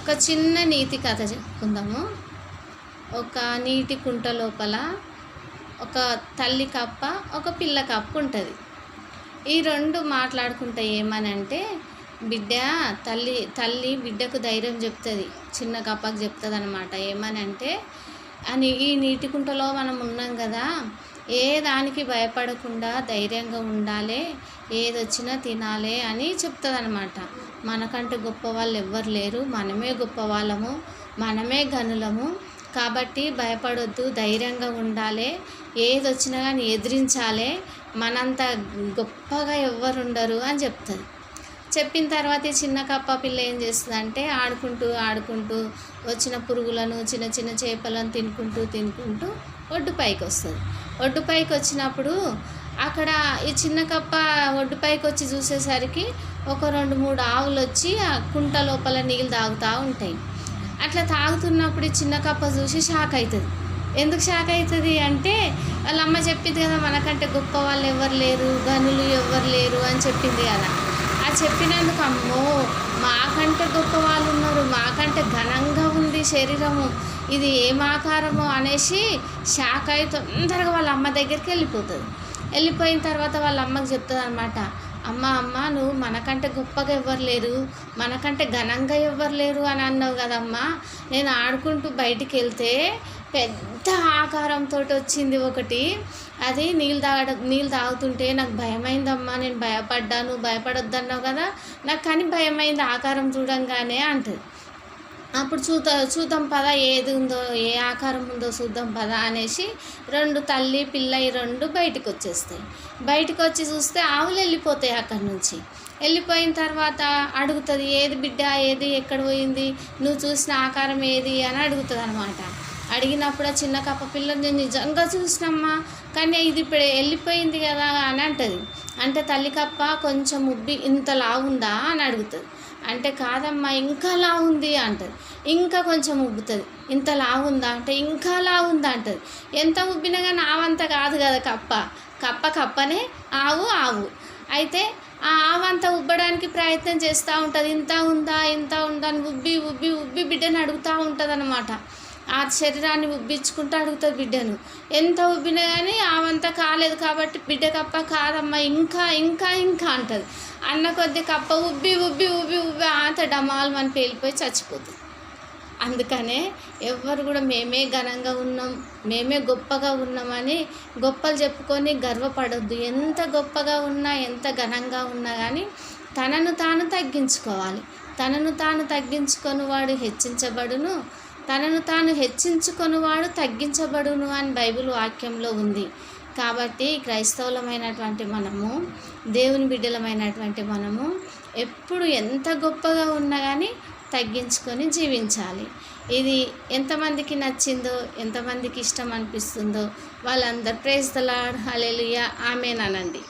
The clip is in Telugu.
ఒక చిన్న నీతి కథ చెప్పుకుందాము. ఒక నీటి కుంట లోపల ఒక తల్లి కప్ప, ఒక పిల్ల కప్ప ఉంటుంది. ఈ రెండు మాట్లాడుకుంటే ఏమనంటే, తల్లి బిడ్డకు ధైర్యం చెప్తుంది, చిన్న కప్పకు చెప్తుంది అనమాట. ఏమనంటే, ఈ నీటి కుంటలో మనం ఉన్నాం కదా, ఏ దానికి భయపడకుండా ధైర్యంగా ఉండాలి, ఏదొచ్చినా తినాలి అని చెప్తుంది అనమాట. మనకంటే గొప్ప వాళ్ళు ఎవ్వరు లేరు, మనమే గొప్ప వాళ్ళము, మనమే గనులము, కాబట్టి భయపడొద్దు, ధైర్యంగా ఉండాలి, ఏదొచ్చినా కానీ ఎదిరించాలి, మనంత గొప్పగా ఎవ్వరు ఉండరు అని చెప్తుంది. చెప్పిన తర్వాత ఈ చిన్న కప్ప పిల్ల ఏం చేస్తుందంటే, ఆడుకుంటూ వచ్చిన పురుగులను, చిన్న చిన్న చేపలను తినుకుంటూ ఒడ్డుపైకి వస్తుంది. ఒడ్డుపైకి వచ్చినప్పుడు అక్కడ ఈ చిన్న కప్ప ఒడ్డుపైకి వచ్చి చూసేసరికి ఒక 2-3 ఆవులు వచ్చి ఆ కుంట లోపల నీళ్ళు తాగుతూ ఉంటాయి. అట్లా తాగుతున్నప్పుడు ఈ చిన్న కప్ప చూసి షాక్ అవుతుంది. ఎందుకు షాక్ అవుతుంది అంటే, వాళ్ళ అమ్మ చెప్పింది కదా, మనకంటే గొప్ప వాళ్ళు ఎవరు లేరు, గనులు ఎవరు లేరు అని చెప్పింది కదా. ఆ చెప్పినందుకు అమ్మో మాకంటే గొప్ప వాళ్ళు ఉన్నారు, మాకంటే ఘనంగా ఉంది శరీరము, ఇది ఏం ఆకారమో అనేసి షాక్ అయి తొందరగా వాళ్ళ అమ్మ దగ్గరికి వెళ్ళిపోతుంది. వెళ్ళిపోయిన తర్వాత వాళ్ళ అమ్మకి చెప్తుంది అనమాట, అమ్మ నువ్వు మనకంటే గొప్పగా ఎవ్వరు లేరు, మనకంటే ఘనంగా ఎవ్వరు లేరు అని అన్నావు కదమ్మా, నేను ఆడుకుంటూ బయటికి వెళ్తే పెద్ద ఆకారంతో వచ్చింది ఒకటి, అది నీళ్ళు తాగుతుంటే నాకు భయమైందమ్మా, నేను భయపడ్డాను, భయపడొద్దన్నావు కదా నాకు, కానీ భయమైంది ఆకారం చూడంగానే అంటుంది. అప్పుడు చూద్దాం పద, ఏది ఉందో, ఏ ఆకారం ఉందో చూద్దాం పద అనేసి తల్లి పిల్ల ఈ రెండు బయటకు వచ్చేస్తాయి. బయటకు వచ్చి చూస్తే ఆవులు వెళ్ళిపోతాయి. అక్కడి నుంచి వెళ్ళిపోయిన తర్వాత అడుగుతుంది, ఏది బిడ్డ, ఏది ఎక్కడ పోయింది, నువ్వు చూసిన ఆకారం ఏది అని అడుగుతుంది అనమాట. అడిగినప్పుడు ఆ చిన్న కప్ప పిల్ల, నేను నిజంగా చూసినమ్మా, కానీ ఇది ఇప్పుడు వెళ్ళిపోయింది కదా అని అంటుంది. అంటే తల్లి కప్ప కొంచెం ఉబ్బి ఇంతలా ఉందా అని అడుగుతుంది. అంటే కాదమ్మా ఇంకా లా ఉంది అంటది. ఇంకా కొంచెం ఉబ్బుతుంది, ఇంత లా ఉందా అంటే ఇంకా లా ఉందా అంటది. ఎంత ఉబ్బినా కానీ ఆవంత కాదు కదా కప్పనే, ఆవు. అయితే ఆ ఆవంతా ఉబ్బడానికి ప్రయత్నం చేస్తూ ఉంటుంది. ఇంత ఉందా అని ఉబ్బి బిడ్డను అడుగుతూ ఉంటుంది అనమాట. ఆ శరీరాన్ని ఉబ్బించుకుంటూ అడుగుతుంది బిడ్డను. ఎంత ఉబ్బినా కానీ ఆవంతా కాలేదు కాబట్టి బిడ్డ కప్ప కాదమ్మా ఇంకా అంటుంది. అన్న కొద్ది కప్ప ఉబ్బి అంత డమాల్ మన పేలిపోయి చచ్చిపోతుంది. అందుకనే ఎవ్వరు కూడా మేమే ఘనంగా ఉన్నాం, మేమే గొప్పగా ఉన్నామని గొప్పలు చెప్పుకొని గర్వపడొద్దు. ఎంత గొప్పగా ఉన్నా, ఎంత ఘనంగా ఉన్నా కానీ తనను తాను తగ్గించుకోవాలి. తనను తాను తగ్గించుకొని వాడు హెచ్చించబడును, తనను తాను హెచ్చించుకొనివాడు తగ్గించబడును అని బైబిల్ వాక్యంలో ఉంది. కాబట్టి క్రైస్తవులమైనటువంటి మనము, దేవుని బిడ్డలమైనటువంటి మనము ఎప్పుడు ఎంత గొప్పగా ఉన్నా కానీ తగ్గించుకొని జీవించాలి. ఇది ఎంతమందికి నచ్చిందో, ఎంతమందికి ఇష్టం అనిపిస్తుందో వాళ్ళందరూ ప్రైజ్ ది లార్డ్, హల్లెలూయా, ఆమేన్ అనండి.